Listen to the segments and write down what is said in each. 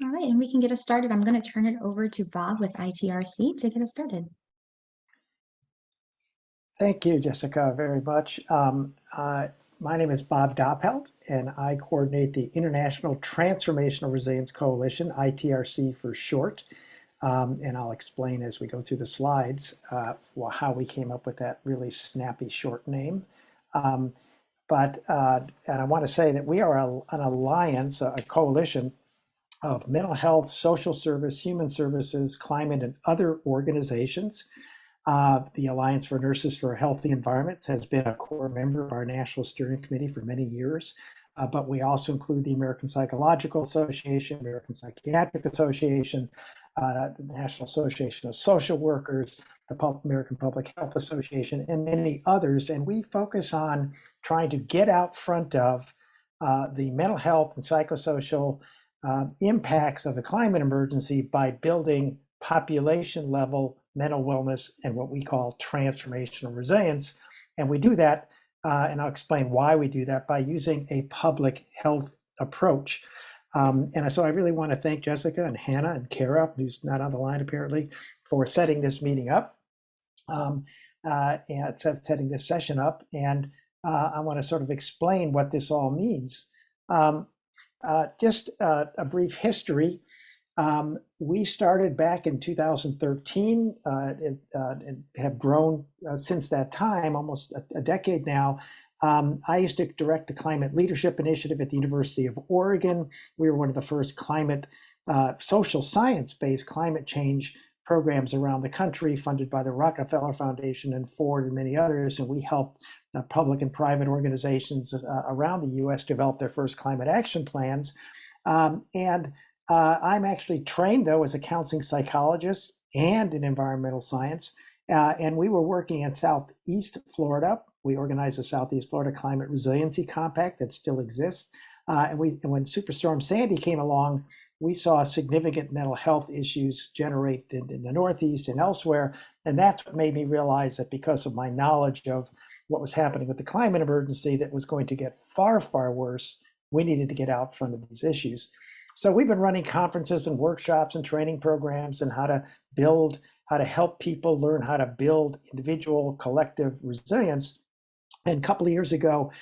All right, and we can get us started. I'm going to turn it over to Bob with ITRC to get us started. Thank you, Jessica, very much. My name is Bob Doppelt, and I coordinate the International Transformational Resilience Coalition, ITRC for short. And I'll explain as we go through the slides how we came up with that really snappy short name. And I want to say that we are an alliance, a coalition of mental health, social service, human services, climate, and other organizations. The Alliance for Nurses for a Healthy Environment has been a core member of our National Steering Committee for many years, but we also include the American Psychological Association, American Psychiatric Association, the National Association of Social Workers, the American Public Health Association, and many others. And we focus on trying to get out front of the mental health and psychosocial impacts of the climate emergency by building population level mental wellness and what we call transformational resilience. And we do that, and I'll explain why we do that, by using a public health approach. And so I really want to thank Jessica and Hannah and Kara, who's not on the line apparently, for setting this meeting up, and setting this session up. And I want to sort of explain what this all means. Just a brief history. We started back in 2013 and have grown since that time, almost a decade now. I used to direct the Climate Leadership Initiative at the University of Oregon. We were one of the first social science-based climate change programs around the country, funded by the Rockefeller Foundation and Ford and many others. And we helped public and private organizations around the US develop their first climate action plans. I'm actually trained, though, as a counseling psychologist and in environmental science. And we were working in Southeast Florida. We organized the Southeast Florida Climate Resiliency Compact that still exists. And when Superstorm Sandy came along, we saw significant mental health issues generate in the Northeast and elsewhere. And that's what made me realize that because of my knowledge of what was happening with the climate emergency that was going to get far, far worse, we needed to get out front of these issues. So we've been running conferences and workshops and training programs on how to help people learn how to build individual, collective resilience. And a couple of years ago,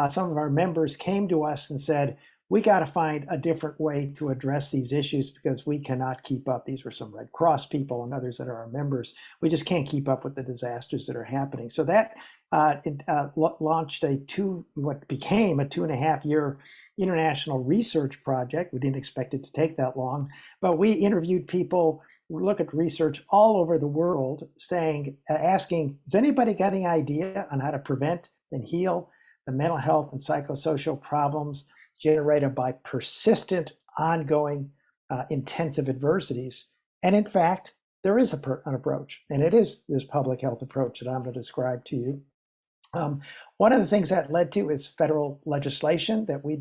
some of our members came to us and said, we got to find a different way to address these issues because we cannot keep up. These were some Red Cross people and others that are our members. We just can't keep up with the disasters that are happening. So that launched what became a 2.5-year international research project. We didn't expect it to take that long, but we interviewed people, look at research all over the world, asking, has anybody got any idea on how to prevent and heal the mental health and psychosocial problems generated by persistent, ongoing, intensive adversities? And in fact, there is an approach, and it is this public health approach that I'm going to describe to you. One of the things that led to is federal legislation that we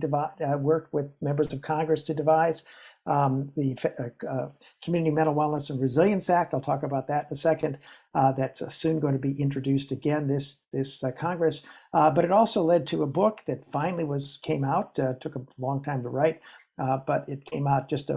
worked with members of Congress to devise, the Community Mental Wellness and Resilience Act. I'll talk about that in a second. That's soon going to be introduced again this Congress. But it also led to a book that finally came out. Took a long time to write, but it came out just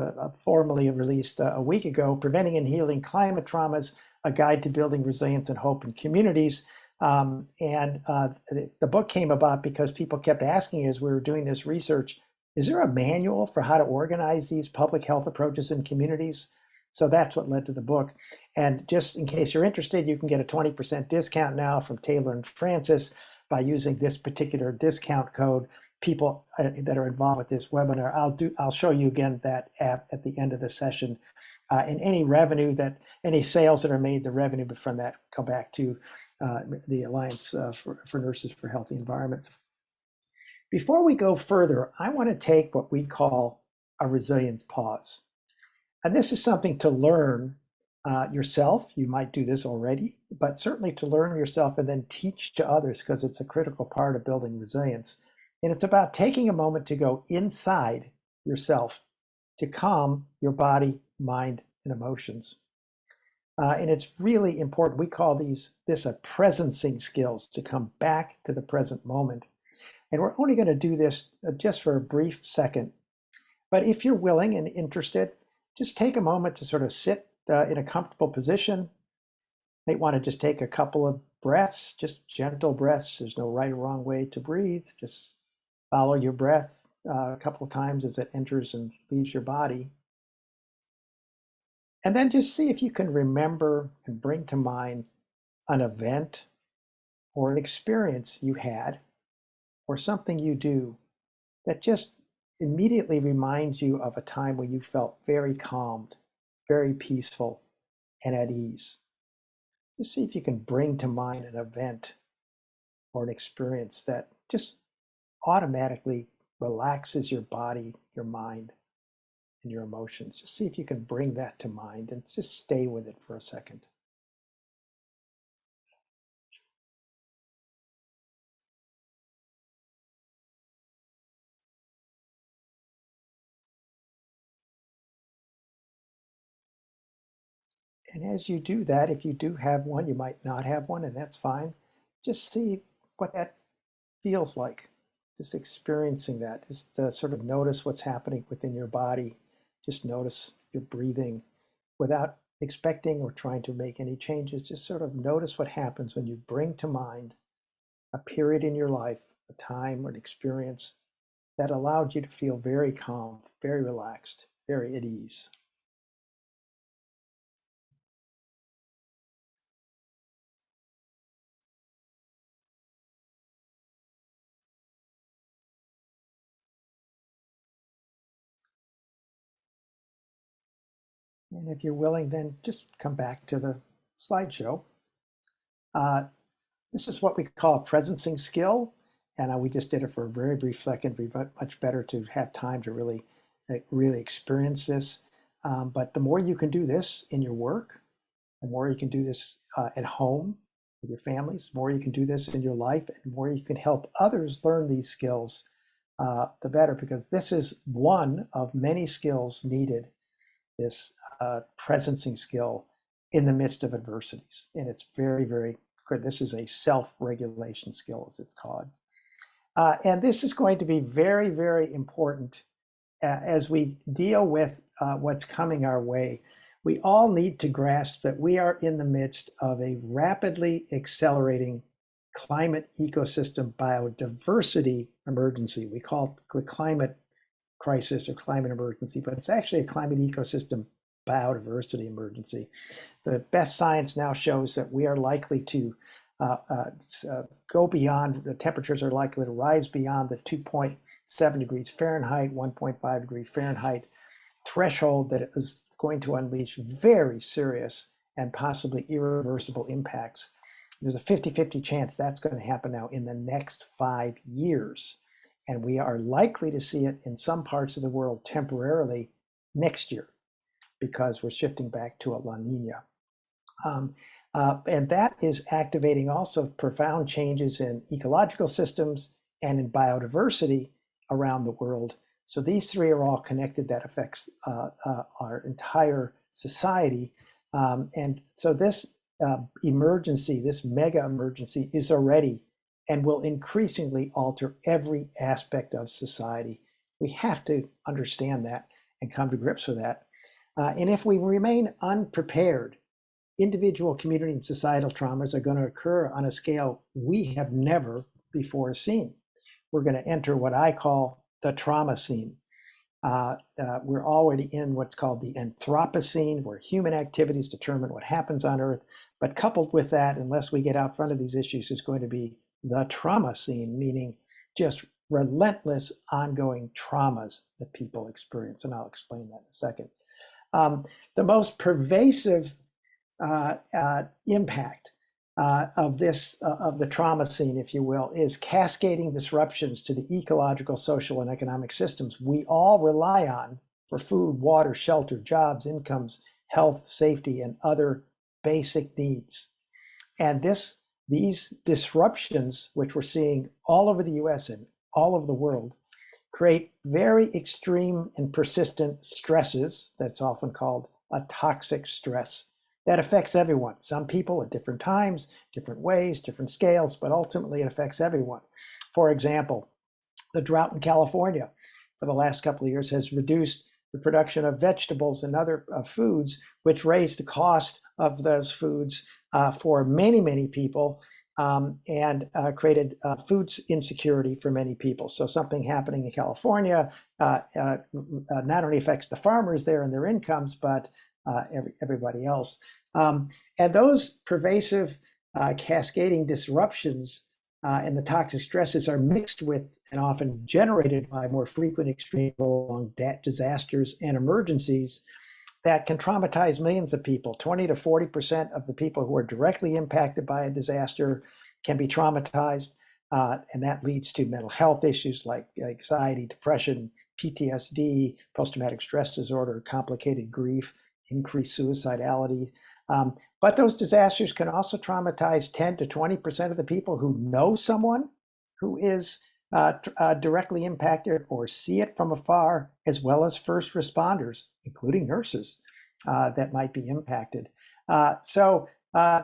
formally released a week ago. Preventing and Healing Climate Traumas: A Guide to Building Resilience and Hope in Communities. The book came about because people kept asking as we were doing this research, is there a manual for how to organize these public health approaches in communities? So that's what led to the book. And just in case you're interested, you can get a 20% discount now from Taylor and Francis by using this particular discount code. People that are involved with this webinar, I'll show you again that app at the end of the session. And any sales that are made, the revenue from that come back to the Alliance for Nurses for Healthy Environments. Before we go further, I want to take what we call a resilience pause. And this is something to learn yourself. You might do this already, but certainly to learn yourself and then teach to others, because it's a critical part of building resilience. And it's about taking a moment to go inside yourself to calm your body, mind, and emotions. And it's really important. We call this a presencing skills, to come back to the present moment. And we're only going to do this just for a brief second. But if you're willing and interested, just take a moment to sort of sit in a comfortable position. Might want to just take a couple of breaths, just gentle breaths. There's no right or wrong way to breathe. Just follow your breath a couple of times as it enters and leaves your body. And then just see if you can remember and bring to mind an event or an experience you had or something you do that just immediately reminds you of a time when you felt very calmed, very peaceful, and at ease. Just see if you can bring to mind an event or an experience that just automatically relaxes your body, your mind, and your emotions. Just see if you can bring that to mind and just stay with it for a second. And as you do that, if you do have one, you might not have one, and that's fine. Just see what that feels like. Just experiencing that. Just sort of notice what's happening within your body. Just notice your breathing without expecting or trying to make any changes. Just sort of notice what happens when you bring to mind a period in your life, a time or an experience that allowed you to feel very calm, very relaxed, very at ease. And if you're willing, then just come back to the slideshow. Uh, this is what we call a presencing skill. And we just did it for a very brief second. It'd be much better to have time to really experience this. But the more you can do this in your work, the more you can do this at home with your families, the more you can do this in your life, and the more you can help others learn these skills, the better, because this is one of many skills needed, this presencing skill in the midst of adversities. And it's very, very good. This is a self-regulation skill, as it's called. And this is going to be very, very important as we deal with what's coming our way. We all need to grasp that we are in the midst of a rapidly accelerating climate ecosystem biodiversity emergency. We call it the climate crisis or climate emergency, but it's actually a climate ecosystem biodiversity emergency. The best science now shows that we are likely to go beyond, the temperatures are likely to rise beyond the 2.7 degrees Fahrenheit, 1.5 degree Fahrenheit threshold that is going to unleash very serious and possibly irreversible impacts. There's a 50-50 chance that's going to happen now in the next 5 years. And we are likely to see it in some parts of the world temporarily next year because we're shifting back to a La Nina. And that is activating also profound changes in ecological systems and in biodiversity around the world. So these three are all connected. That affects our entire society. And so this emergency, this mega emergency, is already and will increasingly alter every aspect of society. We have to understand that and come to grips with that. And if we remain unprepared, individual, community, and societal traumas are going to occur on a scale we have never before seen. We're going to enter what I call the trauma scene. We're already in what's called the Anthropocene, where human activities determine what happens on Earth. But coupled with that, unless we get out front of these issues, is going to be the trauma scene, meaning just relentless ongoing traumas that people experience. And I'll explain that in a second. The most pervasive impact of the trauma scene, if you will, is cascading disruptions to the ecological, social, and economic systems we all rely on for food, water, shelter, jobs, incomes, health, safety, and other basic needs. And these disruptions, which we're seeing all over the US and all over the world, create very extreme and persistent stresses that's often called a toxic stress that affects everyone. Some people at different times, different ways, different scales, but ultimately it affects everyone. For example, the drought in California for the last couple of years has reduced the production of vegetables and other foods, which raised the cost of those foods for many, many people, and created food insecurity for many people. So something happening in California not only affects the farmers there and their incomes, but everybody else. And those pervasive cascading disruptions and the toxic stresses are mixed with and often generated by more frequent extreme prolonged disasters and emergencies that can traumatize millions of people. 20 to 40% of the people who are directly impacted by a disaster can be traumatized. And that leads to mental health issues like anxiety, depression, PTSD, post-traumatic stress disorder, complicated grief, increased suicidality. But those disasters can also traumatize 10 to 20% of the people who know someone who is directly impacted or see it from afar, as well as first responders, including nurses that might be impacted. So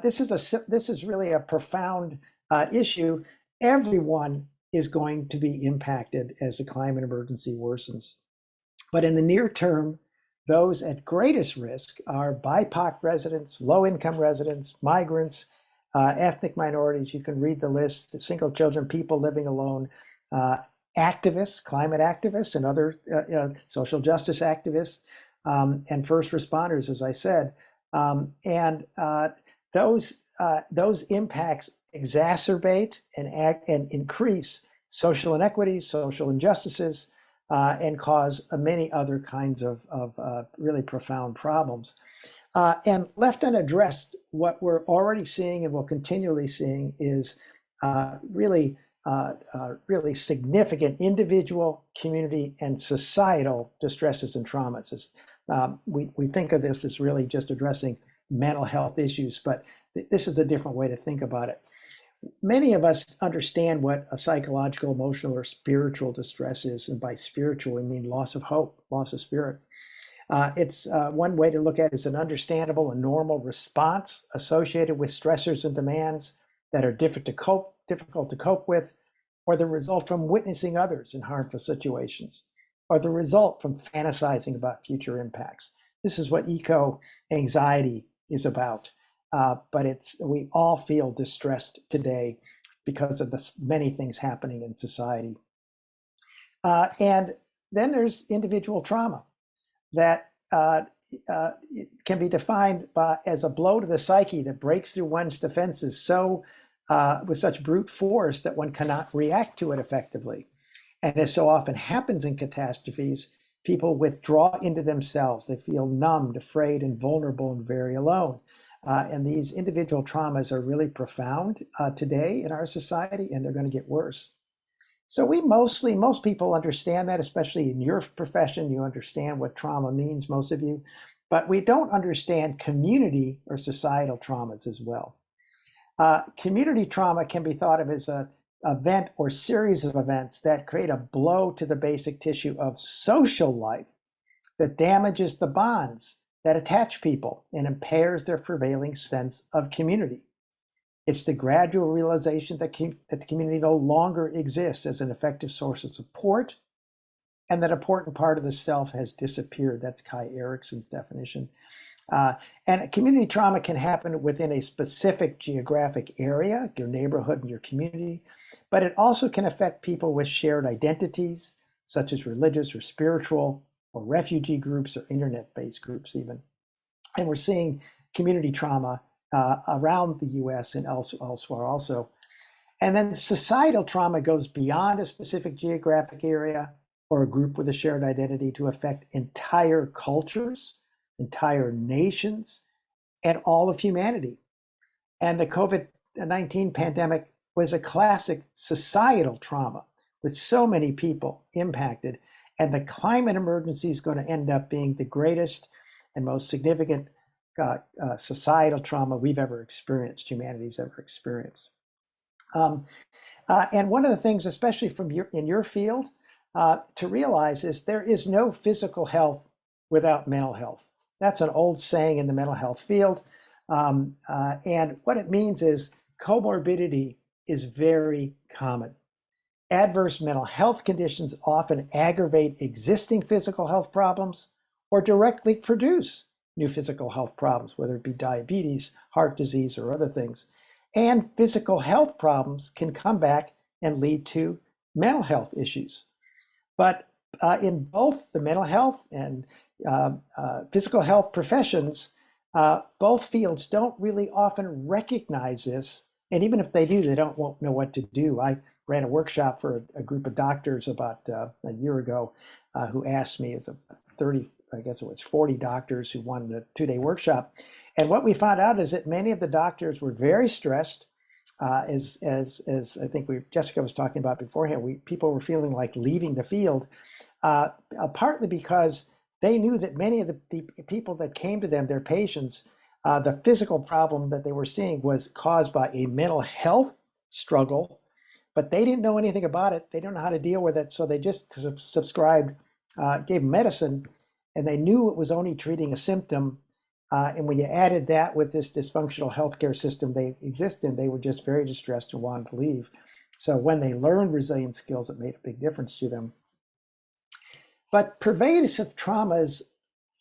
this is really a profound issue. Everyone is going to be impacted as the climate emergency worsens. But in the near term, those at greatest risk are BIPOC residents, low-income residents, migrants, ethnic minorities. You can read the list: single children, people living alone, activists, climate activists, and other social justice activists, and first responders, as I said. Those impacts exacerbate and increase social inequities, social injustices, and cause many other kinds of really profound problems. And left unaddressed, what we're already seeing and will continually seeing is really significant individual, community, and societal distresses and traumas. We think of this as really just addressing mental health issues, but this is a different way to think about it. Many of us understand what a psychological, emotional, or spiritual distress is. And by spiritual, we mean loss of hope, loss of spirit. It's one way to look at it as an understandable and normal response associated with stressors and demands that are difficult to cope with, or the result from witnessing others in harmful situations, or the result from fantasizing about future impacts. This is what eco-anxiety is about. But we all feel distressed today because of the many things happening in society. And then there's individual trauma that can be defined as a blow to the psyche that breaks through one's defenses with such brute force that one cannot react to it effectively. And as so often happens in catastrophes, people withdraw into themselves. They feel numbed, afraid, and vulnerable, and very alone. And these individual traumas are really profound today in our society, and they're going to get worse. So most people understand that, especially in your profession. You understand what trauma means, most of you, but we don't understand community or societal traumas as well. Community trauma can be thought of as an event or series of events that create a blow to the basic tissue of social life that damages the bonds that attach people and impairs their prevailing sense of community. It's the gradual realization that the community no longer exists as an effective source of support, and that important part of the self has disappeared. That's Kai Erickson's definition. And community trauma can happen within a specific geographic area, your neighborhood and your community, but it also can affect people with shared identities, such as religious or spiritual, or refugee groups, or internet-based groups even. And we're seeing community trauma around the US and elsewhere also. And then societal trauma goes beyond a specific geographic area or a group with a shared identity to affect entire cultures, entire nations, and all of humanity. And the COVID-19 pandemic was a classic societal trauma with so many people impacted. And the climate emergency is going to end up being the greatest and most significant societal trauma we've ever experienced, humanity's ever experienced. And one of the things, especially in your field, to realize is there is no physical health without mental health. That's an old saying in the mental health field. And what it means is comorbidity is very common. Adverse mental health conditions often aggravate existing physical health problems or directly produce new physical health problems, whether it be diabetes, heart disease, or other things. And physical health problems can come back and lead to mental health issues. But in both the mental health and physical health professions, both fields don't really often recognize this. And even if they do, they won't know what to do. I ran a workshop for a group of doctors about a year ago who asked me, as a 30, I guess it was 40 doctors who wanted a 2-day workshop. And what we found out is that many of the doctors were very stressed. As I think Jessica was talking about beforehand, people were feeling like leaving the field, partly because they knew that many of the people that came to them, their patients, the physical problem that they were seeing was caused by a mental health struggle, but they didn't know anything about it. They don't know how to deal with it, so they just subscribed, gave medicine, and they knew it was only treating a symptom. And when you added that with this dysfunctional healthcare system they exist in, they were just very distressed and wanted to leave. So when they learned resilient skills, it made a big difference to them. But pervasive traumas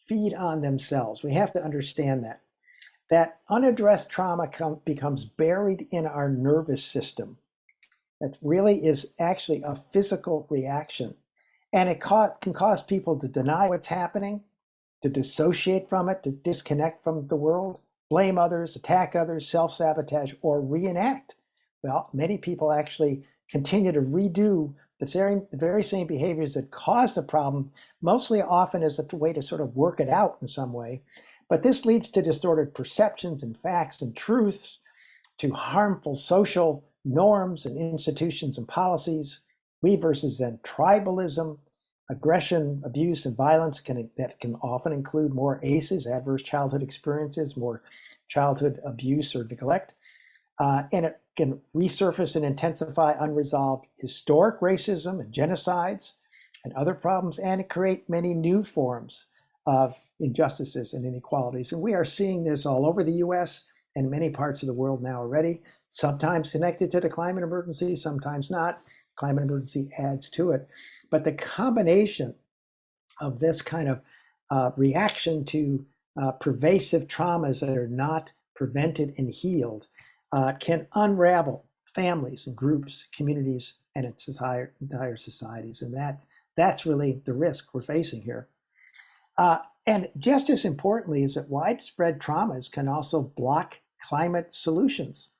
feed on themselves. We have to understand that. That unaddressed trauma becomes buried in our nervous system. That really is actually a physical reaction. And it can cause people to deny what's happening, to dissociate from it, to disconnect from the world, blame others, attack others, self-sabotage, or reenact. Well, many people actually continue to redo the very same behaviors that caused the problem, mostly often as a way to sort of work it out in some way. But this leads to distorted perceptions and facts and truths, to harmful social norms and institutions and policies. We versus them tribalism, aggression, abuse, and violence that can often include more ACEs, adverse childhood experiences, more childhood abuse or neglect. And it can resurface and intensify unresolved historic racism and genocides and other problems, and create many new forms of injustices and inequalities. And we are seeing this all over the US and many parts of the world now already, sometimes connected to the climate emergency, sometimes not. Climate emergency adds to it. But the combination of this kind of reaction to pervasive traumas that are not prevented and healed can unravel families and groups, communities, and entire societies. And that's really the risk we're facing here. And just as importantly is that widespread traumas can also block climate solutions.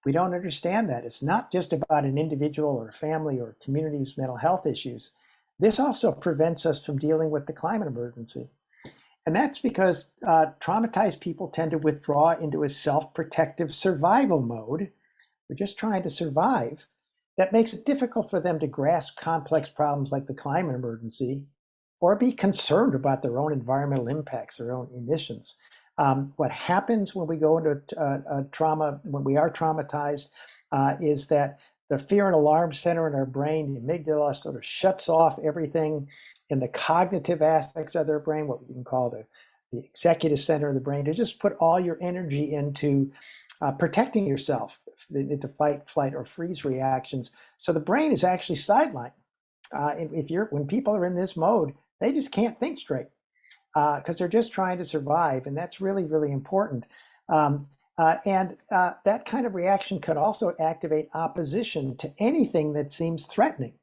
We don't understand that. It's not just about an individual or a family or community's mental health issues. This also prevents us from dealing with the climate emergency. And that's because traumatized people tend to withdraw into a self-protective survival mode. We're just trying to survive. That makes it difficult for them to grasp complex problems like the climate emergency or be concerned about their own environmental impacts, their own emissions. What happens when we go into trauma, when we are traumatized, is that the fear and alarm center in our brain, the amygdala, sort of shuts off everything in the cognitive aspects of their brain, what we can call the executive center of the brain, to just put all your energy into protecting yourself, into fight, flight, or freeze reactions. So the brain is actually sidelined. When people are in this mode, they just can't think straight because they're just trying to survive, and that's really, really important. That kind of reaction could also activate opposition to anything that seems threatening.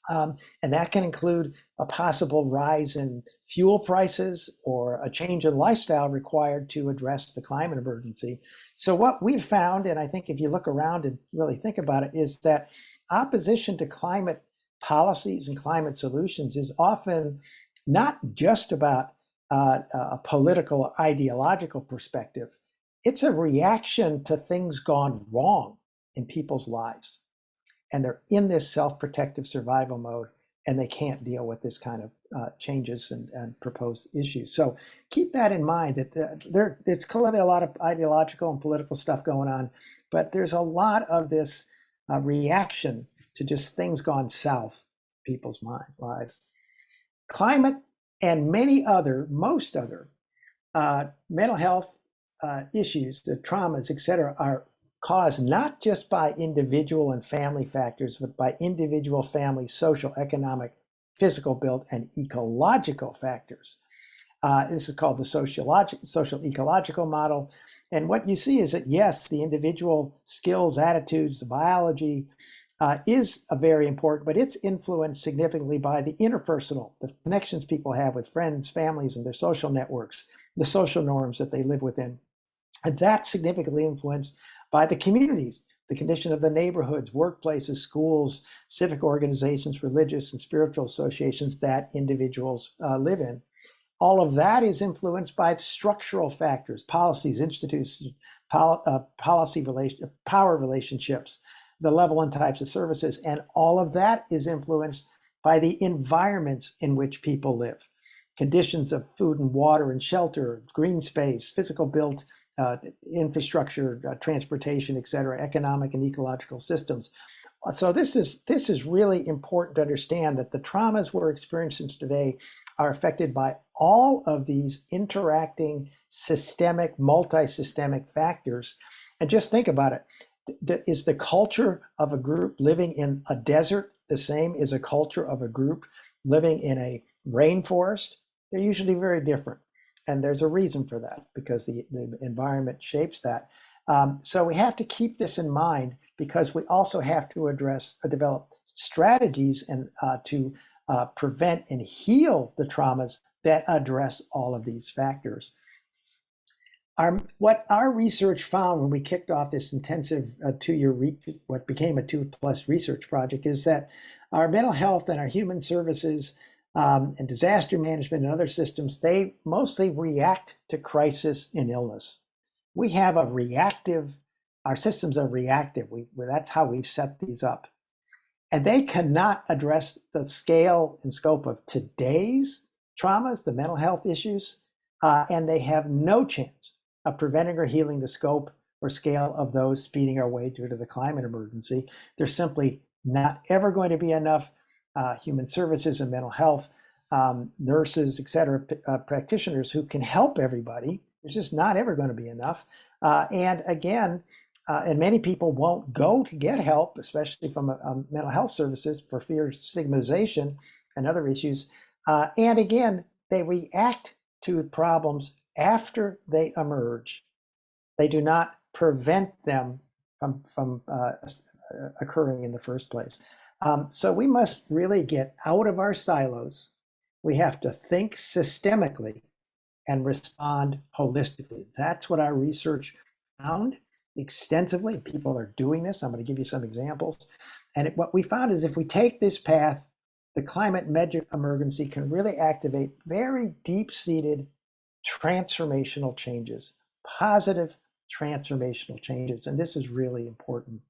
And that can include a possible rise in fuel prices or a change in lifestyle required to address the climate emergency. So what we've found, and I think if you look around and really think about it, is that opposition to climate policies and climate solutions is often not just about a political or ideological perspective. It's a reaction to things gone wrong in people's lives. And they're in this self-protective survival mode, and they can't deal with this kind of changes and proposed issues. So keep that in mind, that there's clearly a lot of ideological and political stuff going on, but there's a lot of this reaction to just things gone south in people's lives. Climate and most other mental health issues, the traumas, et cetera, are caused not just by individual and family factors, but by individual, family, social, economic, physical built, and ecological factors. This is called the social ecological model. And what you see is that, yes, the individual skills, attitudes, the biology is very important, but it's influenced significantly by the interpersonal, the connections people have with friends, families, and their social networks, the social norms that they live within. And that's significantly influenced by the communities, the condition of the neighborhoods, workplaces, schools, civic organizations, religious and spiritual associations that individuals live in. All of that is influenced by structural factors, policies, institutions, power relationships, the level and types of services, and all of that is influenced by the environments in which people live. Conditions of food and water and shelter, green space, physical built infrastructure, transportation, et cetera, economic and ecological systems. So this is really important to understand that the traumas we're experiencing today are affected by all of these interacting systemic, multi-systemic factors. And just think about it. Is the culture of a group living in a desert the same as a culture of a group living in a rainforest? They're usually very different. And there's a reason for that, because the environment shapes that. So we have to keep this in mind, because we also have to develop strategies and to prevent and heal the traumas that address all of these factors. What our research found when we kicked off this intensive what became a 2+ research project, is that our mental health and our human services and disaster management and other systems, they mostly react to crisis and illness. We have our systems are reactive. That's how we've set these up. And they cannot address the scale and scope of today's traumas, the mental health issues, and they have no chance of preventing or healing the scope or scale of those speeding our way due to the climate emergency. There's simply not ever going to be enough human services and mental health, nurses, et cetera, practitioners who can help everybody. There's just not ever going to be enough. And again, and many people won't go to get help, especially from mental health services, for fear of stigmatization and other issues. And again, they react to problems after they emerge. They do not prevent them from occurring in the first place. So we must really get out of our silos. We have to think systemically and respond holistically. That's what our research found extensively. People are doing this. I'm going to give you some examples. And what we found is if we take this path, the climate emergency can really activate very deep-seated transformational changes, positive transformational changes. And this is really important.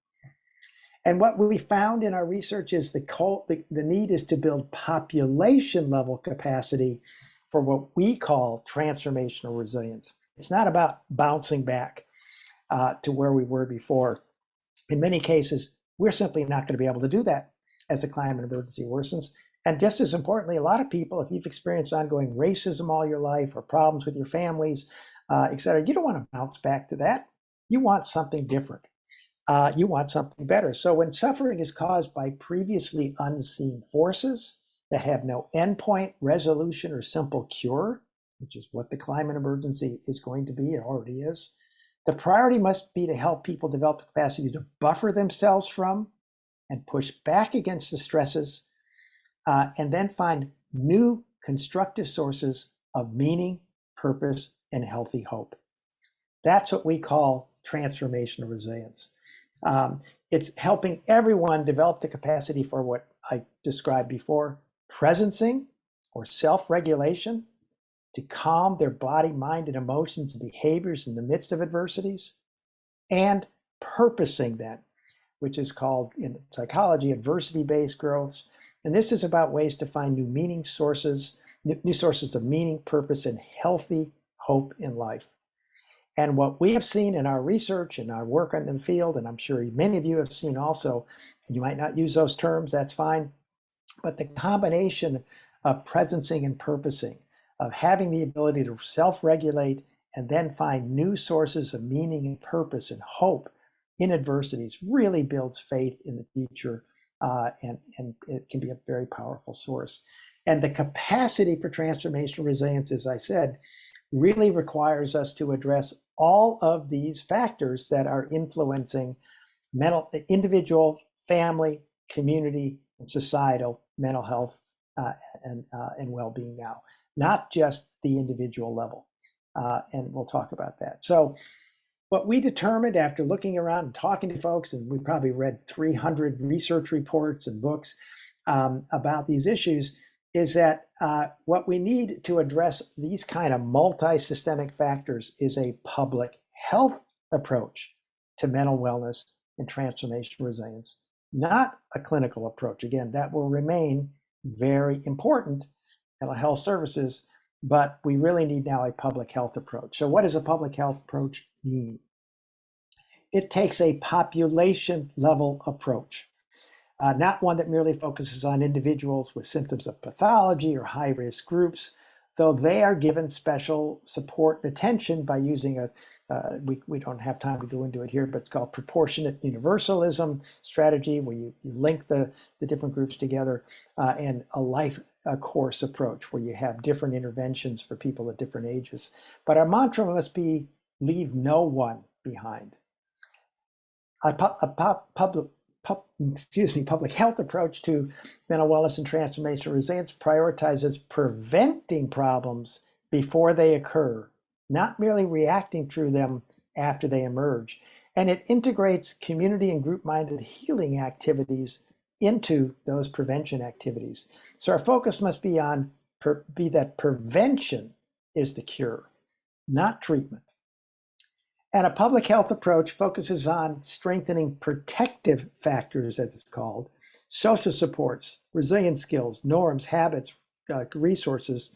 And what we found in our research is the need is to build population level capacity for what we call transformational resilience. It's not about bouncing back to where we were before. In many cases, we're simply not going to be able to do that as the climate emergency worsens. And just as importantly, a lot of people, if you've experienced ongoing racism all your life or problems with your families, et cetera, you don't want to bounce back to that. You want something different. You want something better. So when suffering is caused by previously unseen forces that have no endpoint, resolution, or simple cure, which is what the climate emergency is going to be, it already is, the priority must be to help people develop the capacity to buffer themselves from and push back against the stresses, and then find new constructive sources of meaning, purpose, and healthy hope. That's what we call transformational resilience. It's helping everyone develop the capacity for what I described before, presencing or self-regulation, to calm their body, mind, and emotions and behaviors in the midst of adversities, and purposing them, which is called in psychology adversity-based growth. And this is about ways to find new sources of meaning, purpose, and healthy hope in life. And what we have seen in our research and our work in the field, and I'm sure many of you have seen also, you might not use those terms, that's fine, but the combination of presencing and purposing, of having the ability to self-regulate and then find new sources of meaning and purpose and hope in adversities, really builds faith in the future, and it can be a very powerful source. And the capacity for transformational resilience, as I said, really requires us to address all of these factors that are influencing individual, family, community, and societal mental health and well-being now, not just the individual level. And we'll talk about that. So what we determined after looking around and talking to folks, and we probably read 300 research reports and books about these issues, is that what we need to address these kind of multi-systemic factors is a public health approach to mental wellness and transformational resilience, not a clinical approach. Again, that will remain very important, mental health services, but we really need now a public health approach. So what does a public health approach mean? It takes a population level approach, not one that merely focuses on individuals with symptoms of pathology or high risk groups, though they are given special support and attention by using we don't have time to go into it here, but it's called proportionate universalism strategy, where you link the different groups together, and a life course approach, where you have different interventions for people at different ages. But our mantra must be, leave no one behind. A public health approach to mental wellness and transformational resilience prioritizes preventing problems before they occur, not merely reacting to them after they emerge. And it integrates community and group-minded healing activities into those prevention activities. So our focus must be on that prevention is the cure, not treatment. And a public health approach focuses on strengthening protective factors, as it's called, social supports, resilience skills, norms, habits, resources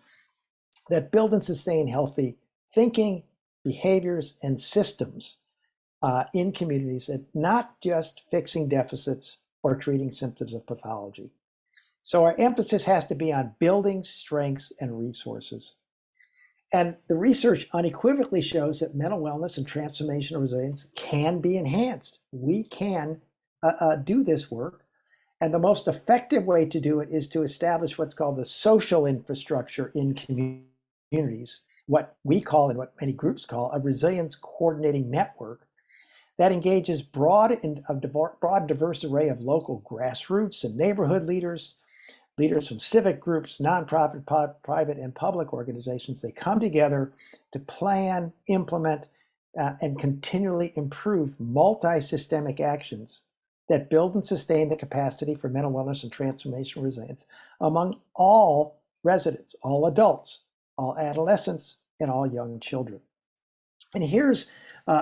that build and sustain healthy thinking, behaviors, and systems in communities, and not just fixing deficits or treating symptoms of pathology. So our emphasis has to be on building strengths and resources. And the research unequivocally shows that mental wellness and transformational resilience can be enhanced. We can do this work. And the most effective way to do it is to establish what's called the social infrastructure in communities, what we call and what many groups call a resilience coordinating network that engages broad diverse array of local grassroots and neighborhood leaders from civic groups, nonprofit, private, and public organizations. They come together to plan, implement, and continually improve multi-systemic actions that build and sustain the capacity for mental wellness and transformational resilience among all residents, all adults, all adolescents, and all young children. And here's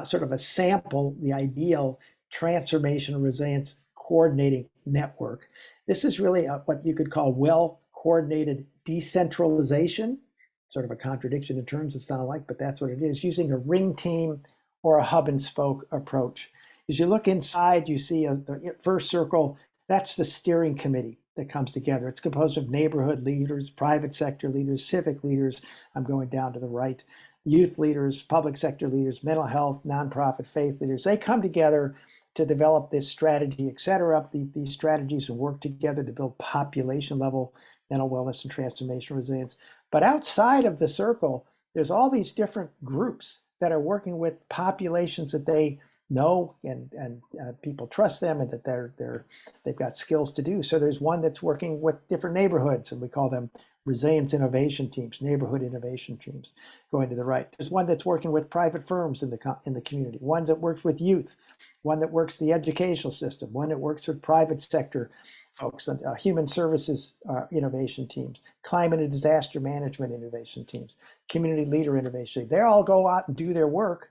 sort of a sample, the ideal transformational resilience coordinating network. This is really what you could call well-coordinated decentralization, sort of a contradiction in terms it sounds like, but that's what it is, using a ring team or a hub and spoke approach. As you look inside, you see the first circle, that's the steering committee that comes together. It's composed of neighborhood leaders, private sector leaders, civic leaders, I'm going down to the right, youth leaders, public sector leaders, mental health, nonprofit, faith leaders. They come together to develop this strategy, et cetera. These strategies will work together to build population level mental wellness and transformational resilience. But outside of the circle, there's all these different groups that are working with populations that they know and people trust them and that they've got skills to do. So there's one that's working with different neighborhoods, and we call them resilience innovation teams, neighborhood innovation teams, going to the right. There's one that's working with private firms in the community, one that works with youth, one that works the educational system, one that works with private sector folks, and human services innovation teams, climate and disaster management innovation teams, community leader innovation. They all go out and do their work.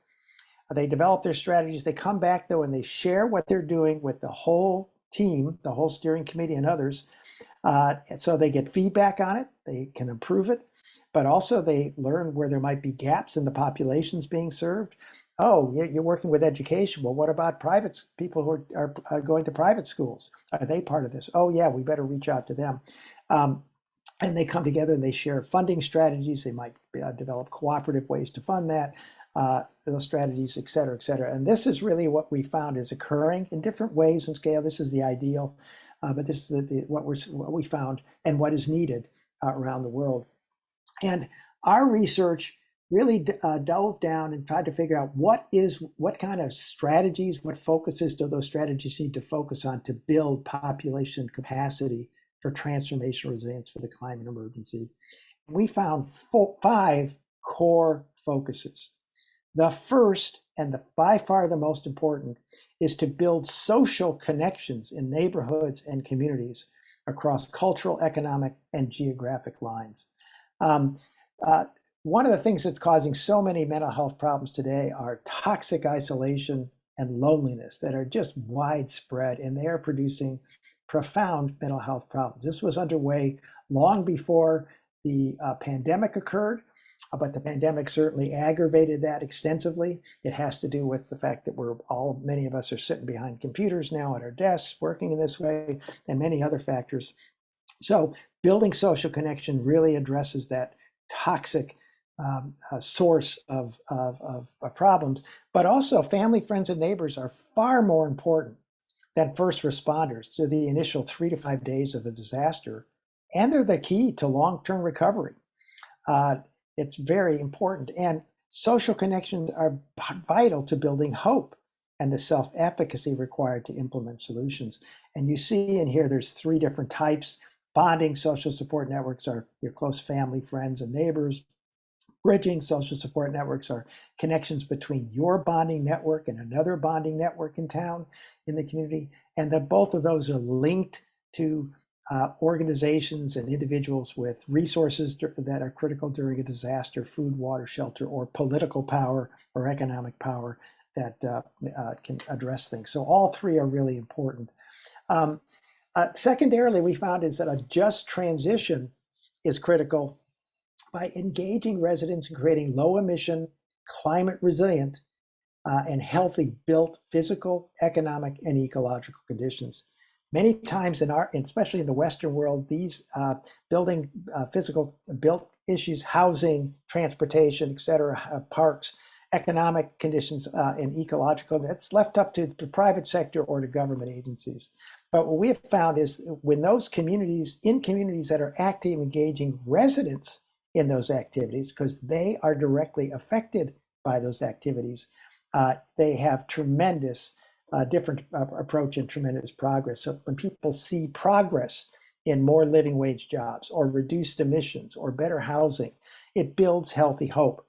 They develop their strategies. They come back, though, and they share what they're doing with the whole team, the whole steering committee and others. So they get feedback on it. They can improve it. But also they learn where there might be gaps in the populations being served. Oh, you're working with education. Well, what about private people who are going to private schools? Are they part of this? Oh, yeah, we better reach out to them. And they come together and they share funding strategies. They might develop cooperative ways to fund that. Those strategies, et cetera, et cetera. And this is really what we found is occurring in different ways and scale. This is the ideal, but this is what we found and what is needed around the world. And our research really dove down and tried to figure out what kind of strategies, what focuses do those strategies need to focus on to build population capacity for transformational resilience for the climate emergency. We found 5 core focuses. The first, and by far the most important, is to build social connections in neighborhoods and communities across cultural, economic, and geographic lines. One of the things that's causing so many mental health problems today are toxic isolation and loneliness that are just widespread, and they are producing profound mental health problems. This was underway long before the pandemic occurred, but the pandemic certainly aggravated that extensively. It has to do with the fact that many of us are sitting behind computers now at our desks, working in this way, and many other factors. So building social connection really addresses that toxic source of problems, but also family, friends, and neighbors are far more important than first responders to the initial 3 to 5 days of a disaster, and they're the key to long-term recovery. It's very important, and social connections are vital to building hope and the self-efficacy required to implement solutions. And you see in here, there's 3 different types. Bonding social support networks are your close family, friends, and neighbors. Bridging social support networks are connections between your bonding network and another bonding network in town, in the community, and that both of those are linked to organizations and individuals with resources that are critical during a disaster: food, water, shelter, or political power or economic power that can address things. So all 3 are really important. Secondarily, we found is that a just transition is critical by engaging residents in creating low emission, climate resilient, and healthy built physical, economic, and ecological conditions. Many times especially in the Western world, these building physical built issues, housing, transportation, et cetera, parks, economic conditions, and ecological, it's left up to the private sector or to government agencies. But what we have found is when those communities that are active, engaging residents in those activities, because they are directly affected by those activities, they have tremendous different approach and tremendous progress. So when people see progress in more living wage jobs or reduced emissions or better housing, it builds healthy hope,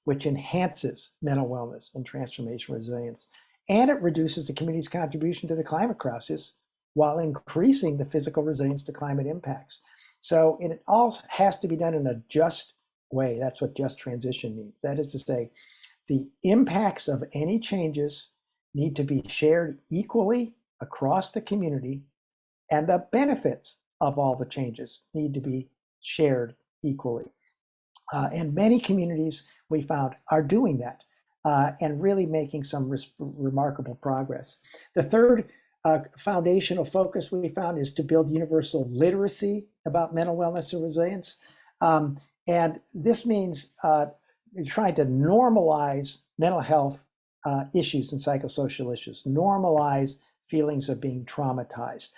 which enhances mental wellness and transformation resilience. And it reduces the community's contribution to the climate crisis while increasing the physical resilience to climate impacts. So it all has to be done in a just way. That's what just transition means. That is to say, the impacts of any changes need to be shared equally across the community, and the benefits of all the changes need to be shared equally. And many communities, we found, are doing that and really making some remarkable progress. The third foundational focus we found is to build universal literacy about mental wellness and resilience. And this means trying to normalize mental health issues and psychosocial issues, normalize feelings of being traumatized.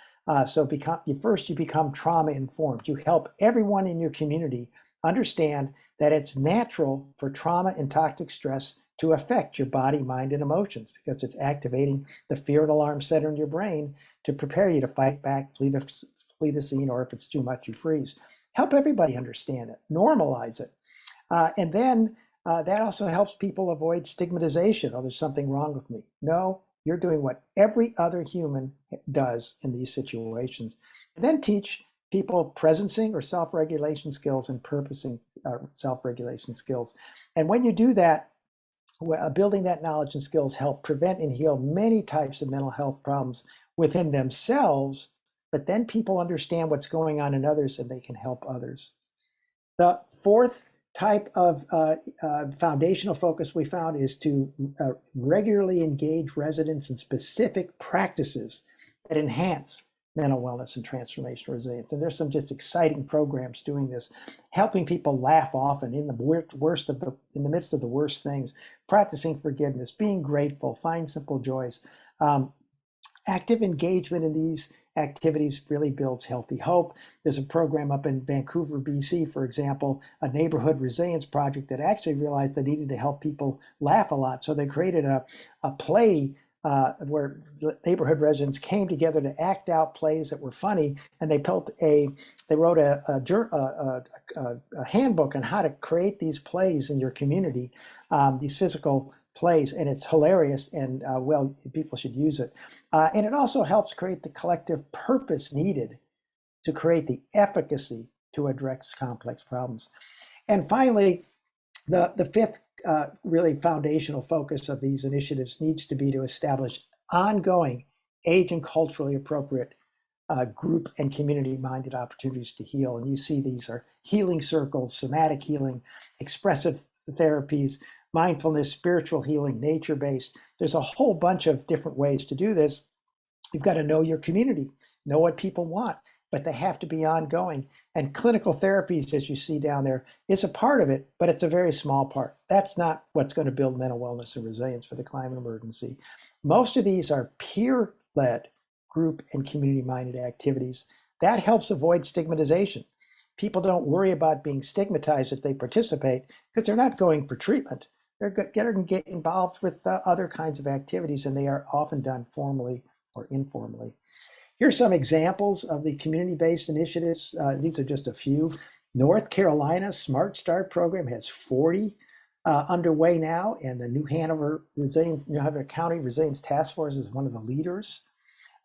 So you become trauma informed. You help everyone in your community understand that it's natural for trauma and toxic stress to affect your body, mind, and emotions, because it's activating the fear and alarm center in your brain to prepare you to fight back, flee the scene, or if it's too much, you freeze. Help everybody understand it, normalize it. And then that also helps people avoid stigmatization. Oh, there's something wrong with me. No, you're doing what every other human does in these situations. And then teach people presencing or self-regulation skills and purposing self-regulation skills. And when you do that, building that knowledge and skills help prevent and heal many types of mental health problems within themselves, but then people understand what's going on in others and they can help others. The fourth type of foundational focus we found is to regularly engage residents in specific practices that enhance mental wellness and transformational resilience. And there's some just exciting programs doing this, helping people laugh often in the midst of the worst things, practicing forgiveness, being grateful, find simple joys. Active engagement in these activities really builds healthy hope. There's a program up in Vancouver, BC, for example, a neighborhood resilience project that actually realized they needed to help people laugh a lot. So they created a play where neighborhood residents came together to act out plays that were funny, and they wrote a handbook on how to create these plays in your community, these physical plays, and it's hilarious, and well, people should use it. And it also helps create the collective purpose needed to create the efficacy to address complex problems. And finally, the fifth really foundational focus of these initiatives needs to be to establish ongoing age and culturally appropriate group and community-minded opportunities to heal. And you see these are healing circles, somatic healing, expressive therapies, mindfulness, spiritual healing, nature-based. There's a whole bunch of different ways to do this. You've got to know your community, know what people want, but they have to be ongoing. And clinical therapies, as you see down there, is a part of it, but it's a very small part. That's not what's going to build mental wellness and resilience for the climate emergency. Most of these are peer-led group and community-minded activities. That helps avoid stigmatization. People don't worry about being stigmatized if they participate because they're not going for treatment. They're going to get involved with other kinds of activities, and they are often done formally or informally. Here's some examples of the community-based initiatives. These are just a few. North Carolina Smart Start program has 40 underway now, and the New Hanover County Resilience Task Force is one of the leaders.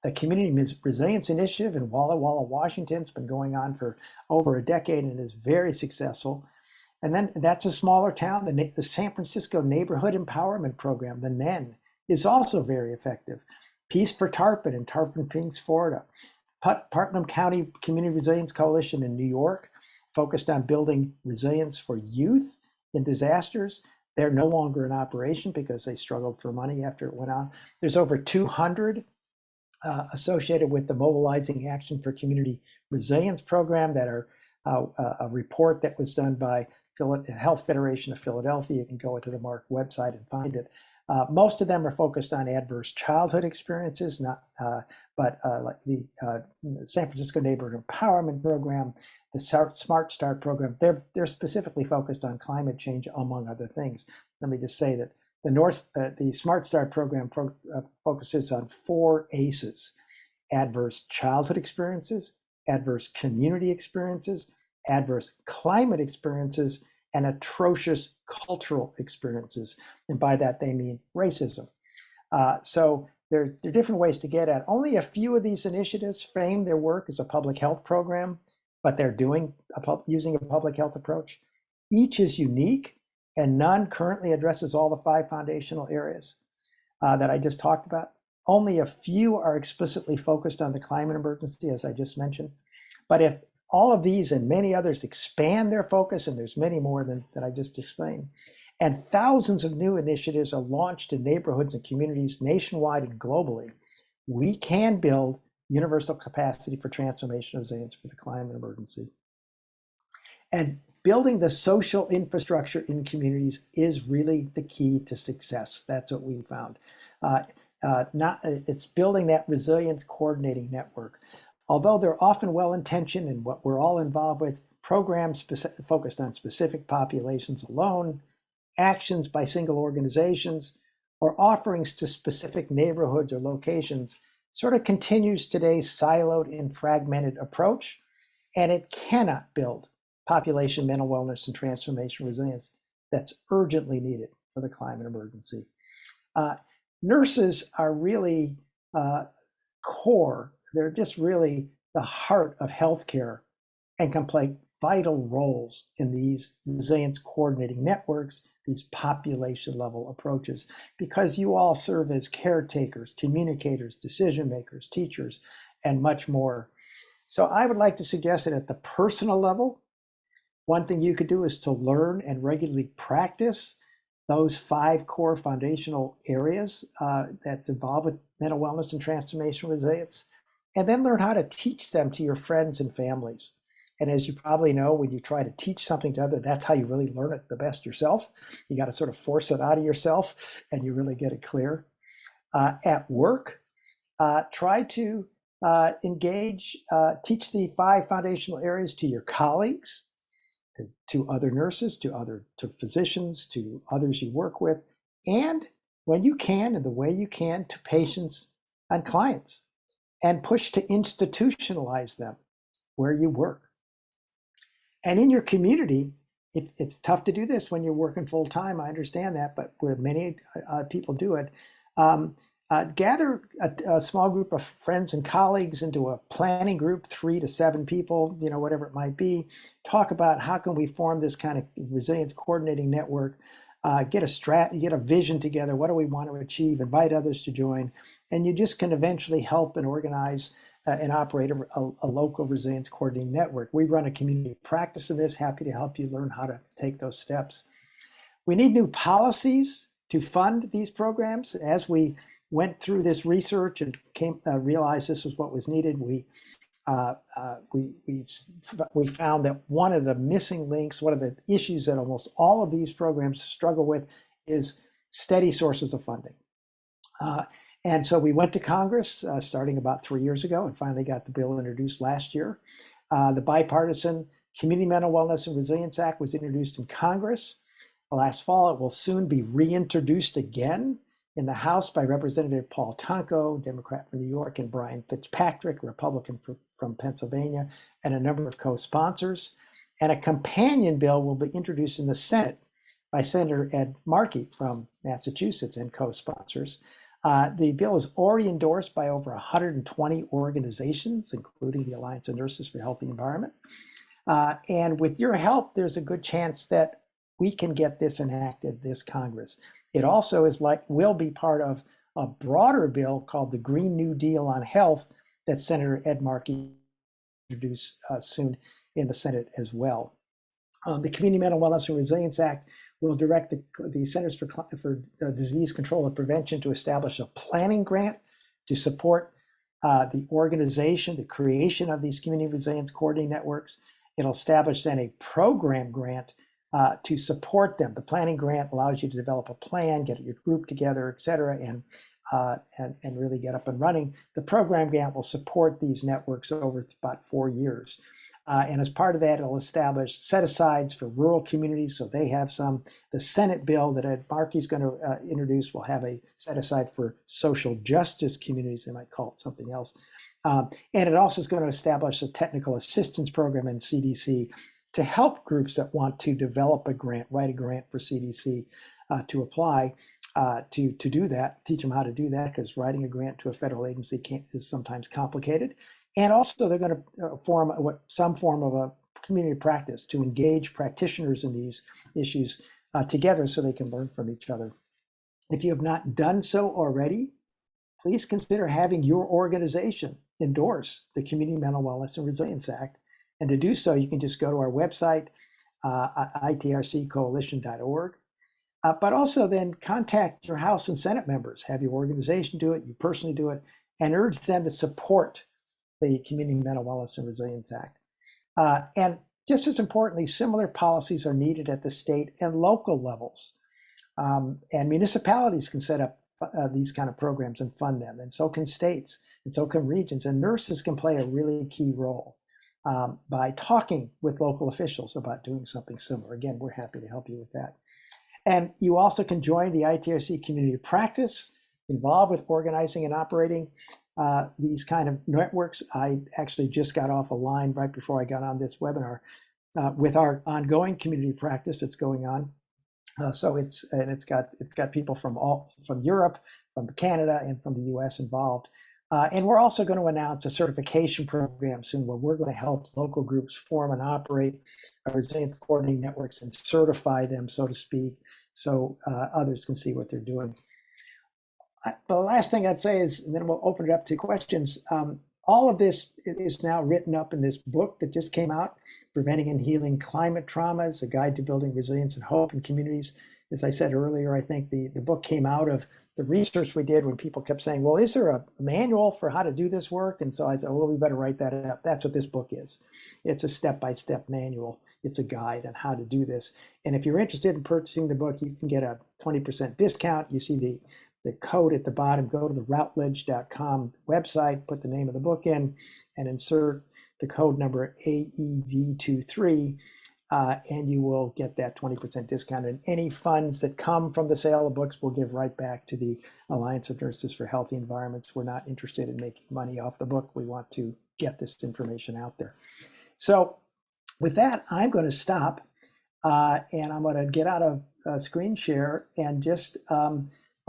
The Community Resilience Initiative in Walla Walla, Washington has been going on for over a decade and is very successful. And then that's a smaller town. The San Francisco Neighborhood Empowerment Program, the NEN, is also very effective. Peace for Tarpon in Tarpon Springs, Florida. Putnam County Community Resilience Coalition in New York, focused on building resilience for youth in disasters. They're no longer in operation because they struggled for money after it went on. There's over 200 associated with the Mobilizing Action for Community Resilience program that are a report that was done by Health Federation of Philadelphia. You can go to the MARC website and find it. Most of them are focused on adverse childhood experiences, but like the San Francisco Neighborhood Empowerment Program, the Smart Start program, they're specifically focused on climate change, among other things. Let me just say that the Smart Start program focuses on 4 ACEs: adverse childhood experiences, adverse community experiences, adverse climate experiences, and atrocious cultural experiences. And by that, they mean racism. So there are different ways to get at. Only a few of these initiatives frame their work as a public health program, but they're using a public health approach. Each is unique, and none currently addresses all the 5 foundational areas that I just talked about. Only a few are explicitly focused on the climate emergency, as I just mentioned. But if all of these and many others expand their focus, and there's many more than I just explained, and thousands of new initiatives are launched in neighborhoods and communities nationwide and globally, we can build universal capacity for transformation and resilience for the climate emergency. And building the social infrastructure in communities is really the key to success. That's what we found. It's building that resilience coordinating network. Although they're often well-intentioned and what we're all involved with, programs focused on specific populations alone, actions by single organizations, or offerings to specific neighborhoods or locations sort of continues today's siloed and fragmented approach, and it cannot build population mental wellness and transformation resilience that's urgently needed for the climate emergency. Nurses are really core. They're just really the heart of healthcare and can play vital roles in these resilience coordinating networks, these population level approaches, because you all serve as caretakers, communicators, decision makers, teachers, and much more. So I would like to suggest that at the personal level, one thing you could do is to learn and regularly practice those 5 core foundational areas that's involved with mental wellness and transformation resilience, and then learn how to teach them to your friends and families. And as you probably know, when you try to teach something to others, that's how you really learn it the best yourself. You got to sort of force it out of yourself and you really get it clear. At work, try to teach the 5 foundational areas to your colleagues, to other nurses, to physicians, to others you work with, and when you can, in the way you can, to patients and clients, and push to institutionalize them where you work. And in your community, it's tough to do this when you're working full time. I understand that, but where many people do it, gather a small group of friends and colleagues into a planning group, 3 to 7 people, whatever it might be. Talk about how can we form this kind of resilience coordinating network. Get a vision together. What do we want to achieve? Invite others to join, and you just can eventually help and organize and operate a local resilience coordinating network. We run a community practice in this. Happy to help you learn how to take those steps. We need new policies to fund these programs. As we went through this research and realized this was what was needed, we found that one of the missing links, one of the issues that almost all of these programs struggle with, is steady sources of funding. And so we went to Congress starting about 3 years ago and finally got the bill introduced last year. The bipartisan Community Mental Wellness and Resilience Act was introduced in Congress last fall. It will soon be reintroduced again in the House by Representative Paul Tonko, Democrat from New York, and Brian Fitzpatrick, Republican from Pennsylvania, and a number of co-sponsors. And a companion bill will be introduced in the Senate by Senator Ed Markey from Massachusetts and co-sponsors. The bill is already endorsed by over 120 organizations, including the Alliance of Nurses for a Healthy Environment. And with your help, there's a good chance that we can get this enacted this Congress. It also will be part of a broader bill called the Green New Deal on Health that Senator Ed Markey introduce soon in the Senate as well. The Community Mental Wellness and Resilience Act will direct the Centers for Disease Control and Prevention to establish a planning grant to support the organization, the creation of these community resilience coordinating networks. It'll establish then a program grant to support them. The planning grant allows you to develop a plan, get your group together, et cetera, and really get up and running. The program grant will support these networks over about 4 years. And as part of that, it'll establish set-asides for rural communities, so they have some. The Senate bill that Ed Markey's going to introduce will have a set-aside for social justice communities. They might call it something else. And it also is going to establish a technical assistance program in CDC to help groups that want to develop a grant, write a grant for CDC to apply to do that, teach them how to do that, because writing a grant to a federal agency is sometimes complicated. And also they're going to form some form of a community practice to engage practitioners in these issues together so they can learn from each other. If you have not done so already, please consider having your organization endorse the Community Mental Wellness and Resilience Act. And to do so, you can just go to our website, itrccoalition.org. But also then contact your House and Senate members, have your organization do it, you personally do it, and urge them to support the Community Mental Wellness and Resilience Act. And just as importantly, similar policies are needed at the state and local levels. And municipalities can set up these kind of programs and fund them, and so can states, and so can regions, and nurses can play a really key role by talking with local officials about doing something similar. Again, we're happy to help you with that. And you also can join the ITRC community practice, involved with organizing and operating these kind of networks. I actually just got off a line right before I got on this webinar with our ongoing community practice that's going on. So it's got people from Europe, from Canada, and from the US involved. And we're also going to announce a certification program soon where we're going to help local groups form and operate resilience coordinating networks and certify them, so to speak, so others can see what they're doing. The last thing I'd say is, and then we'll open it up to questions. All of this is now written up in this book that just came out, Preventing and Healing Climate Traumas, a Guide to Building Resilience and Hope in Communities. As I said earlier, I think the book came out of the research we did when people kept saying, well, is there a manual for how to do this work? And so I said, well, we better write that up. That's what this book is. It's a step-by-step manual. It's a guide on how to do this. And if you're interested in purchasing the book, you can get a 20% discount. You see the the code at the bottom, go to the routledge.com website, put the name of the book in, and insert the code number AEV23, and you will get that 20% discount. And any funds that come from the sale of books will give right back to the Alliance of Nurses for Healthy Environments. We're not interested in making money off the book. We want to get this information out there. So with that, I'm going to stop, and I'm going to get out of screen share and just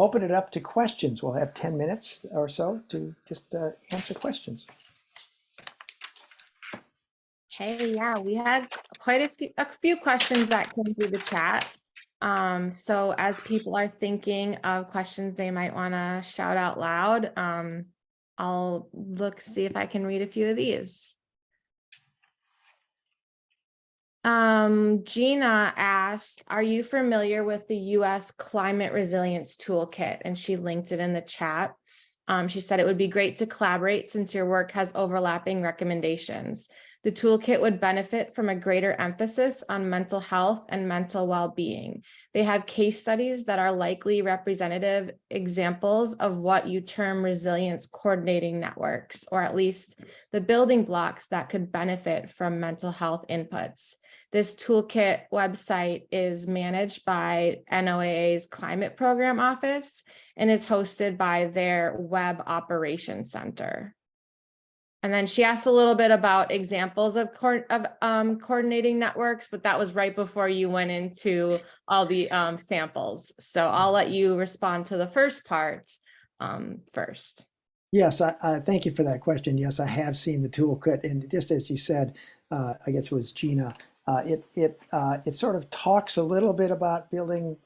open it up to questions. We'll have 10 minutes or so to just answer questions. Hey, yeah, we had quite a few questions that came through the chat. So as people are thinking of questions they might want to shout out loud, I'll see if I can read a few of these. Gina asked, are you familiar with the U.S. Climate Resilience Toolkit? And she linked it in the chat. She said it would be great to collaborate since your work has overlapping recommendations. The toolkit would benefit from a greater emphasis on mental health and mental well-being. They have case studies that are likely representative examples of what you term resilience coordinating networks, or at least the building blocks that could benefit from mental health inputs. This toolkit website is managed by NOAA's Climate Program Office and is hosted by their Web Operations Center. And then she asked a little bit about examples of coordinating networks, but that was right before you went into all the samples. So I'll let you respond to the first part first. Yes, I thank you for that question. Yes, I have seen the toolkit, and just as you said, I guess it was Gina, it sort of talks a little bit about building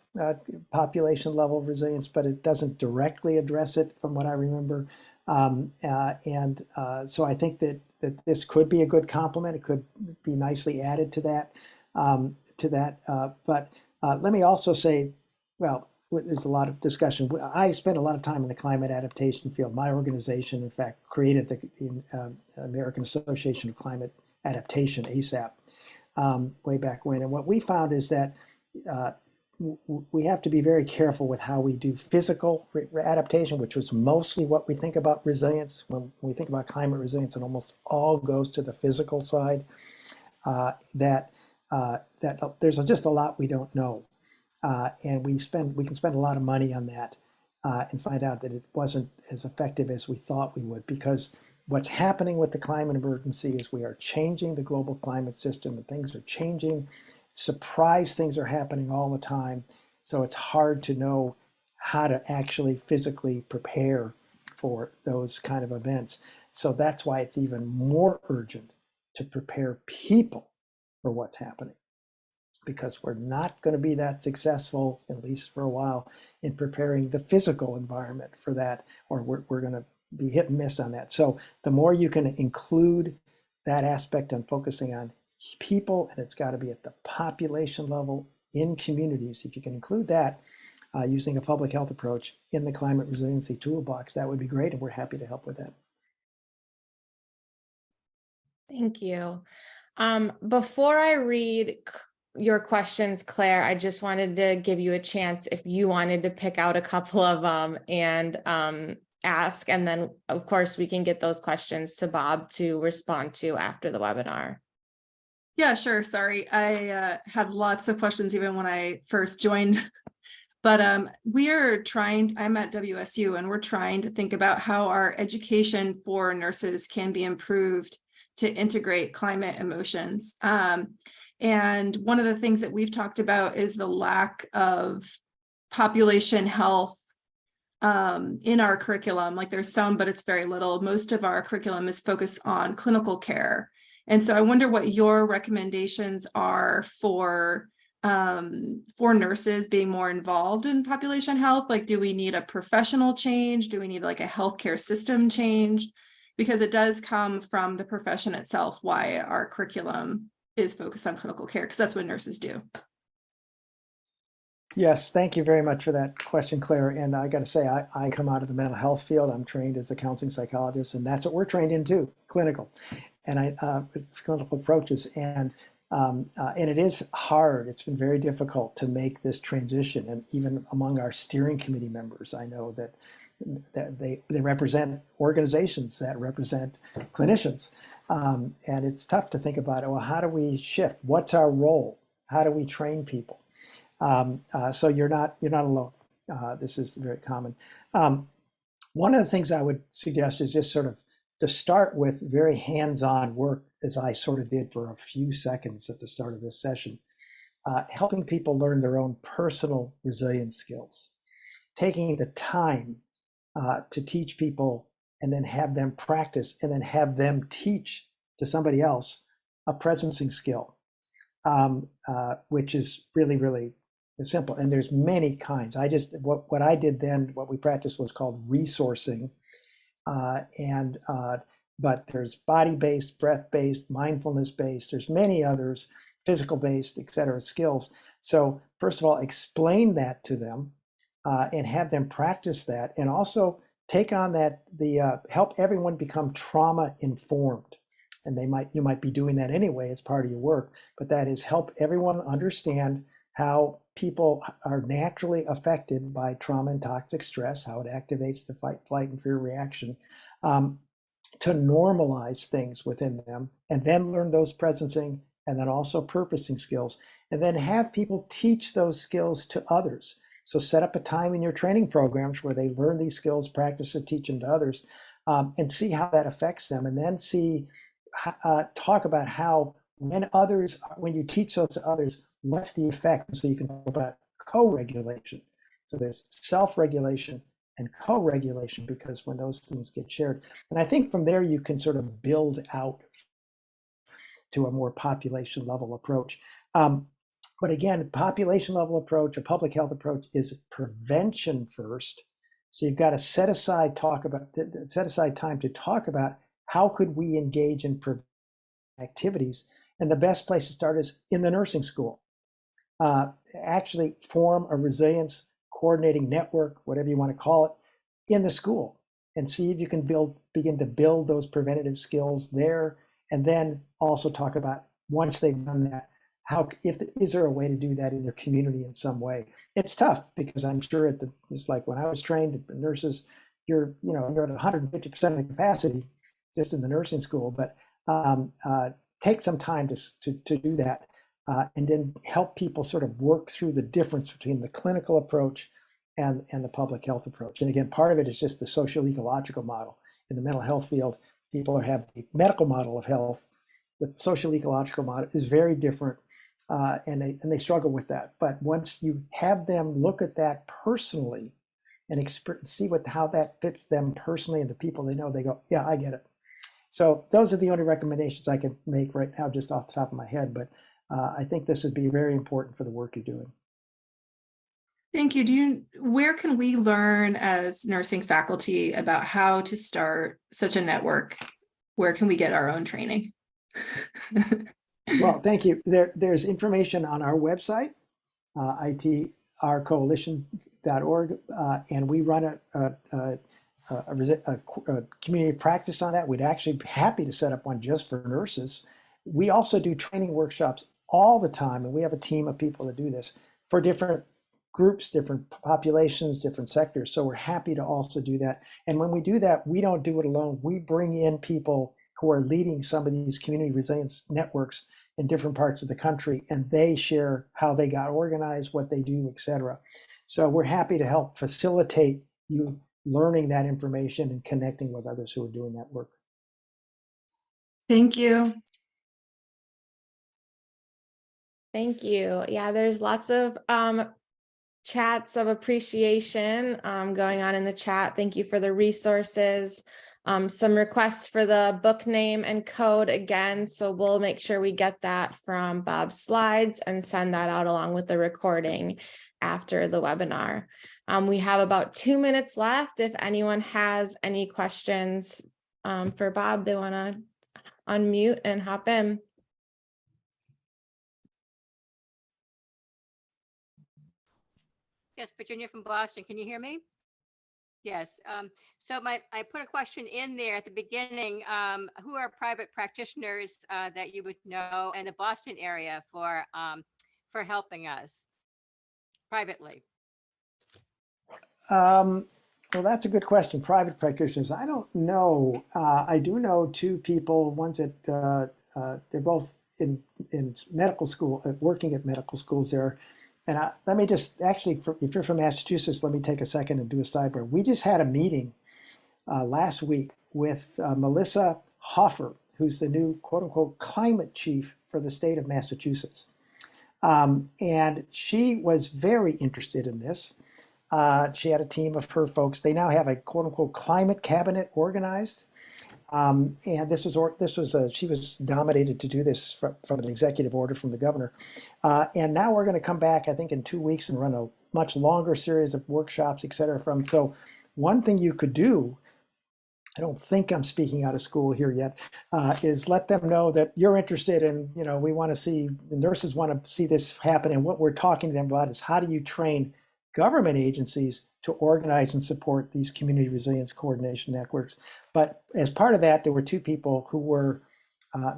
population level resilience, but it doesn't directly address it from what I remember. So I think that this could be a good complement. It could be nicely added to that. But let me also say, well, there's a lot of discussion. I spent a lot of time in the climate adaptation field. My organization, in fact, created the American Association of Climate Adaptation, ASAP, way back when. And what we found is that we have to be very careful with how we do physical adaptation, which was mostly what we think about resilience. When we think about climate resilience, it almost all goes to the physical side. That there's just a lot we don't know, and we can spend a lot of money on that and find out that it wasn't as effective as we thought we would. Because what's happening with the climate emergency is we are changing the global climate system, and things are changing. Surprise things are happening all the time, so it's hard to know how to actually physically prepare for those kind of events. So that's why it's even more urgent to prepare people for what's happening, because we're not going to be that successful, at least for a while, in preparing the physical environment for that, or we're going to be hit and miss on that. So the more you can include that aspect on focusing on people, and it's got to be at the population level in communities. If you can include that using a public health approach in the climate resiliency toolbox, that would be great, and we're happy to help with that. Thank you. Before I read your questions, Claire, I just wanted to give you a chance if you wanted to pick out a couple of them and ask, and then of course we can get those questions to Bob to respond to after the webinar. Yeah, sure. Sorry, I had lots of questions even when I first joined. But I'm at WSU, and we're trying to think about how our education for nurses can be improved to integrate climate emotions. And one of the things that we've talked about is the lack of population health in our curriculum. Like there's some, but it's very little. Most of our curriculum is focused on clinical care. And so I wonder what your recommendations are for nurses being more involved in population health. Like, do we need a professional change? Do we need like a healthcare system change? Because it does come from the profession itself, why our curriculum is focused on clinical care, because that's what nurses do. Yes, thank you very much for that question, Claire. And I got to say, I come out of the mental health field. I'm trained as a counseling psychologist, and that's what we're trained in too, clinical. And clinical approaches. And And it is hard. It's been very difficult to make this transition. And even among our steering committee members, I know that they represent organizations that represent clinicians. And it's tough to think about it. Well, how do we shift? What's our role? How do we train people? So you're not alone. This is very common. One of the things I would suggest is just sort of to start with very hands-on work, as I sort of did for a few seconds at the start of this session, helping people learn their own personal resilience skills, taking the time to teach people and then have them practice and then have them teach to somebody else a presencing skill, which is really, really simple. And there's many kinds. What I did then, what we practiced was called resourcing. But there's body-based, breath-based, mindfulness-based, there's many others, physical-based, et cetera, skills. So first of all, explain that to them and have them practice that, and also take on that, help everyone become trauma-informed. And you might be doing that anyway as part of your work, but that is help everyone understand how people are naturally affected by trauma and toxic stress, how it activates the fight, flight, and fear reaction, to normalize things within them, and then learn those presencing and then also purposing skills, and then have people teach those skills to others. So set up a time in your training programs where they learn these skills, practice it, teach them to others, and see how that affects them, and then talk about how when you teach those to others, what's the effect? So you can talk about co-regulation. So there's self-regulation and co-regulation, because when those things get shared, and I think from there you can sort of build out to a more population level approach. But again, population level approach, a public health approach, is prevention first. So you've got to set aside time to talk about how could we engage in activities. And the best place to start is in the nursing school. Actually form a resilience coordinating network, whatever you want to call it, in the school, and see if you can begin to build those preventative skills there. And then also talk about, once they've done that, is there a way to do that in their community in some way? It's tough, because I'm sure it's like when I was trained, nurses, you're at 150% of the capacity just in the nursing school, but take some time to do that. And then help people sort of work through the difference between the clinical approach and the public health approach. And again, part of it is just the social ecological model. In the mental health field, people have the medical model of health. The social ecological model is very different, and they struggle with that. But once you have them look at that personally and see how that fits them personally and the people they know, they go, yeah, I get it. So those are the only recommendations I can make right now, just off the top of my head. But I think this would be very important for the work you're doing. Thank you. Where can we learn as nursing faculty about how to start such a network? Where can we get our own training? Well, thank you. There's information on our website, itrcoalition.org, and we run a community practice on that. We'd actually be happy to set up one just for nurses. We also do training workshops all the time, and we have a team of people that do this for different groups, different populations, different sectors. So we're happy to also do that. And when we do that, we don't do it alone. We bring in people who are leading some of these community resilience networks in different parts of the country, and they share how they got organized, what they do, et cetera. So we're happy to help facilitate you learning that information and connecting with others who are doing that work. Thank you. Thank you. Yeah, there's lots of chats of appreciation going on in the chat. Thank you for the resources. Some requests for the book name and code again. So we'll make sure we get that from Bob's slides and send that out along with the recording after the webinar. We have about 2 minutes left. If anyone has any questions for Bob, they want to unmute and hop in. Yes, Virginia from Boston. Can you hear me? Yes. So I put a question in there at the beginning. Who are private practitioners that you would know in the Boston area for helping us privately? Well, that's a good question. Private practitioners. I don't know. I do know two people. One's at they're both in medical school, working at medical schools there. And let me just actually, if you're from Massachusetts, let me take a second and do a sidebar. We just had a meeting last week with Melissa Hoffer, who's the new quote unquote climate chief for the state of Massachusetts. And she was very interested in this. She had a team of her folks. They now have a quote unquote climate cabinet organized. And she was nominated to do this from an executive order from the governor. And now we're going to come back, I think, in 2 weeks and run a much longer series of workshops, et cetera. So one thing you could do, I don't think I'm speaking out of school here yet, is let them know that you're interested in, we want to see, the nurses want to see this happen. And what we're talking to them about is how do you train government agencies to organize and support these community resilience coordination networks. But as part of that, there were two people who were,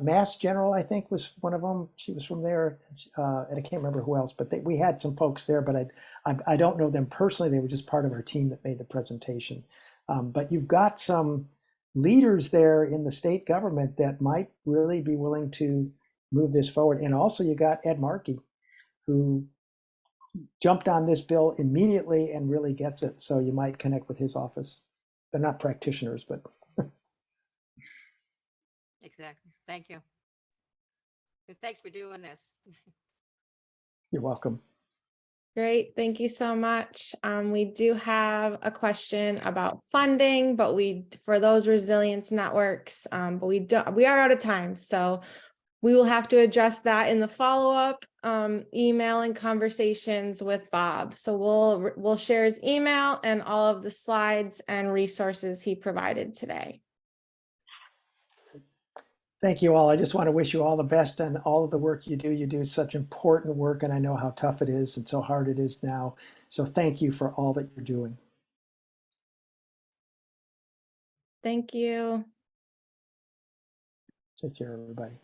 Mass General, I think, was one of them. She was from there, and I can't remember who else, but we had some folks there, but I don't know them personally. They were just part of our team that made the presentation. But you've got some leaders there in the state government that might really be willing to move this forward. And also you got Ed Markey, who jumped on this bill immediately and really gets it. So you might connect with his office. They're not practitioners, but. Exactly. Thank you. And thanks for doing this. You're welcome. Great, thank you so much. We do have a question about funding, but for those resilience networks, but we are out of time. So we will have to address that in the follow-up email and conversations with Bob. So we'll share his email and all of the slides and resources he provided today. Thank you all. I just want to wish you all the best on all of the work you do. You do such important work, and I know how tough it is and so hard it is now. So thank you for all that you're doing. Thank you. Take care, everybody.